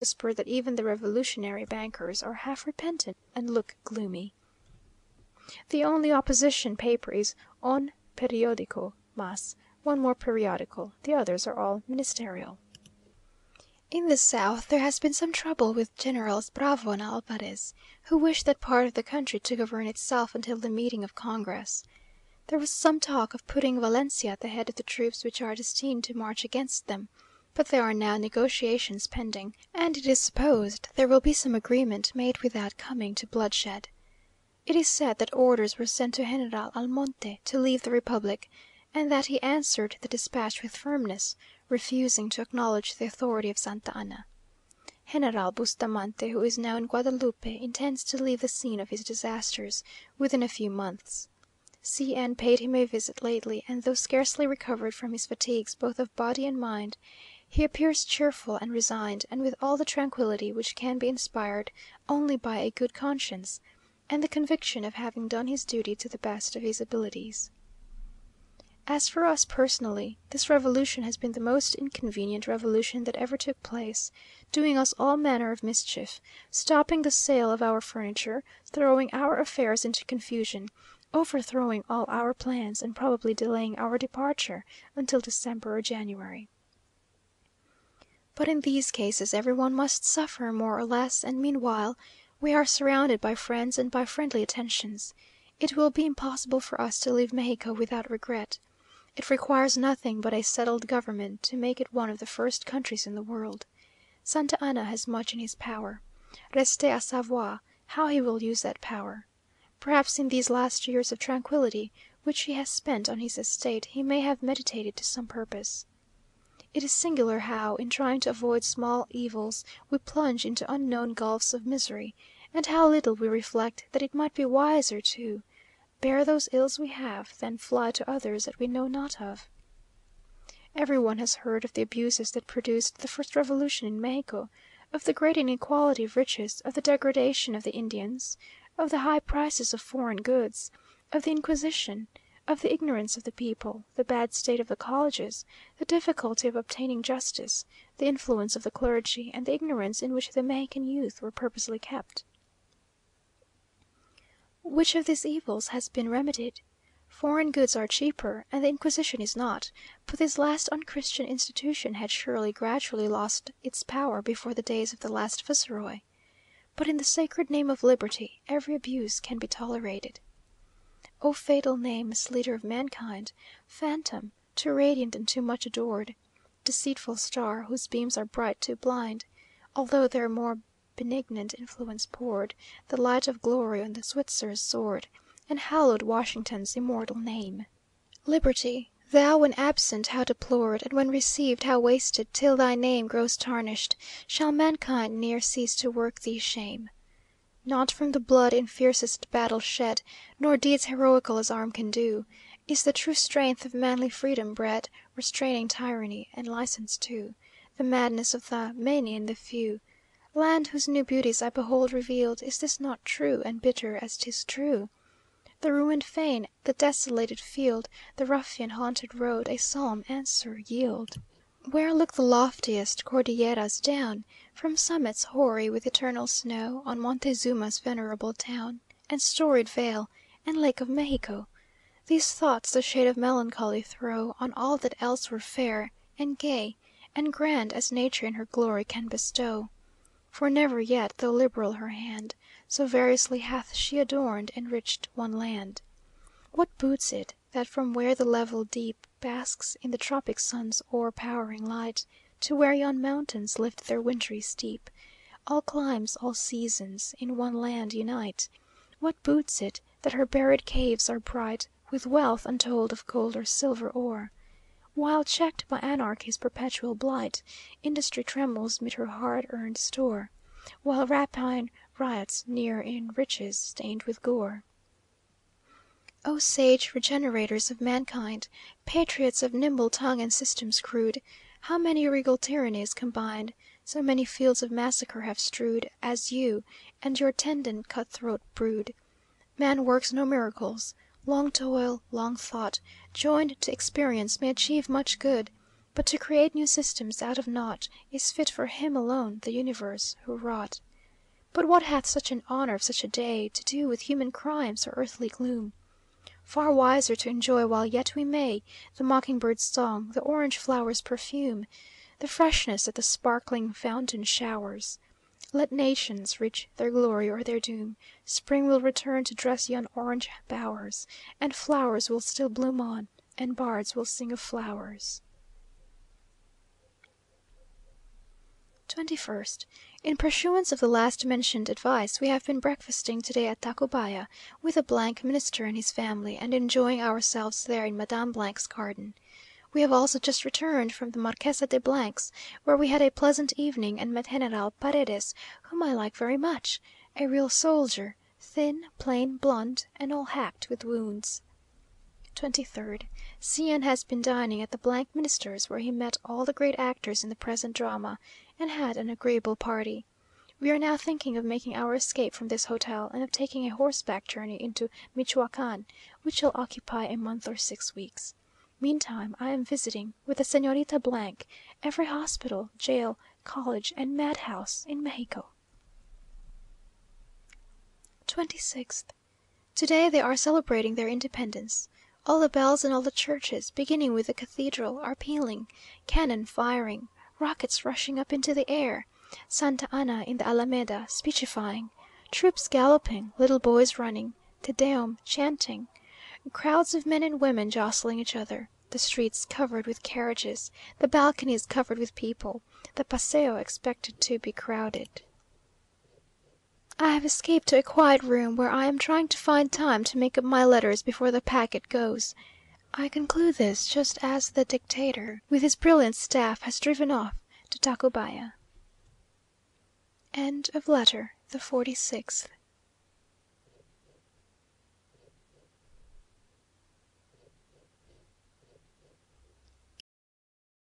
whisper that even the revolutionary bankers are half repentant and look gloomy. The only opposition paper is Un Periódico Más, one more periodical; the others are all ministerial. In the south there has been some trouble with Generals Bravo and Alvarez, who wish that part of the country to govern itself until the meeting of Congress. There was some talk of putting Valencia at the head of the troops which are destined to march against them, but there are now negotiations pending, and it is supposed there will be some agreement made without coming to bloodshed. It is said that orders were sent to General Almonte to leave the republic, and that he answered the dispatch with firmness, refusing to acknowledge the authority of Santa Anna. General Bustamante, who is now in Guadalupe, intends to leave the scene of his disasters within a few months. C n paid him a visit lately, and though scarcely recovered from his fatigues both of body and mind, he appears cheerful and resigned, and with all the tranquillity which can be inspired only by a good conscience, and the conviction of having done his duty to the best of his abilities. As for us personally, this revolution has been the most inconvenient revolution that ever took place, doing us all manner of mischief, stopping the sale of our furniture, throwing our affairs into confusion, overthrowing all our plans, and probably delaying our departure until December or January. But in these cases every one must suffer more or less, and meanwhile we are surrounded by friends and by friendly attentions. It will be impossible for us to leave Mexico without regret. It requires nothing but a settled government to make it one of the first countries in the world. Santa Anna has much in his power. Reste a savoir how he will use that power. Perhaps in these last years of tranquillity which he has spent on his estate he may have meditated to some purpose. It is singular how, in trying to avoid small evils, we plunge into unknown gulfs of misery, and how little we reflect that it might be wiser to bear those ills we have, than fly to others that we know not of. Every one has heard of the abuses that produced the first revolution in Mexico, of the great inequality of riches, of the degradation of the Indians, of the high prices of foreign goods, of the Inquisition, of the ignorance of the people, the bad state of the colleges, the difficulty of obtaining justice, the influence of the clergy, and the ignorance in which the Mexican youth were purposely kept. Which of these evils has been remedied? Foreign goods are cheaper, and the Inquisition is not, but this last unchristian institution had surely gradually lost its power before the days of the last viceroy. But in the sacred name of liberty every abuse can be tolerated. O fatal name, misleader of mankind! Phantom, too radiant and too much adored! Deceitful star, whose beams are bright to blind, although their more benignant influence poured the light of glory on the Switzer's sword, and hallowed Washington's immortal name. Liberty, thou when absent how deplored, and when received how wasted, till thy name grows tarnished, shall mankind ne'er cease to work thee shame. Not from the blood in fiercest battle shed, nor deeds heroical as arm can do, is the true strength of manly freedom bred, restraining tyranny, and license too, the madness of the many and the few. Land whose new beauties I behold revealed, is this not true, and bitter as 'tis true? The ruined fane, the desolated field, the ruffian haunted road, a solemn answer yield. Where look the loftiest Cordilleras down, from summits hoary with eternal snow, on Montezuma's venerable town, and storied vale, and Lake of Mexico? These thoughts the shade of melancholy throw on all that else were fair, and gay, and grand as nature in her glory can bestow. For never yet, though liberal her hand, so variously hath she adorned, enriched one land. What boots it, that from where the level deep basks in the tropic sun's o'erpowering light, to where yon mountains lift their wintry steep, all climes, all seasons, in one land unite? What boots it, that her buried caves are bright with wealth untold of gold or silver ore? While, checked by anarchy's perpetual blight, industry trembles mid her hard-earned store, while rapine riots near in riches stained with gore. O sage regenerators of mankind, patriots of nimble tongue and systems crude, how many regal tyrannies combined, so many fields of massacre have strewed, as you and your attendant cut-throat brood? Man works no miracles. Long toil, long thought, joined to experience may achieve much good, But to create new systems out of naught is fit for Him alone, the universe, who wrought. But what hath such an honour of such a day to do with human crimes or earthly gloom? Far wiser to enjoy while yet we may, the mocking bird's song, the orange flower's perfume, the freshness that the sparkling fountain showers. Let nations reach their glory or their doom, spring will return to dress yon orange bowers, and flowers will still bloom on, and bards will sing of flowers. 21st. In pursuance of the last mentioned advice, we have been breakfasting today at Tacubaya with the Minister and his family, and enjoying ourselves there in Madame 's garden. We have also just returned from the Marquesa de 's, where we had a pleasant evening, and met General Paredes, whom I like very much, a real soldier, thin, plain, blond, and all hacked with wounds. 23rd. C n has been dining at the Minister's, where he met all the great actors in the present drama, and had an agreeable party. We are now thinking of making our escape from this hotel, and of taking a horseback journey into Michoacán, which shall occupy a month or 6 weeks. Meantime, I am visiting, with the Señorita every hospital, jail, college, and madhouse in Mexico. 26th. Today they are celebrating their independence. All the bells in all the churches, beginning with the cathedral, are pealing, cannon firing, rockets rushing up into the air, Santa Anna in the Alameda speechifying, troops galloping, little boys running, Te Deum chanting, crowds of men and women jostling each other, the streets covered with carriages, the balconies covered with people, the Paseo expected to be crowded. I have escaped to a quiet room, where I am trying to find time to make up my letters before the packet goes. I conclude this just as the Dictator, with his brilliant staff, has driven off to Tacubaya. End of letter the 46th.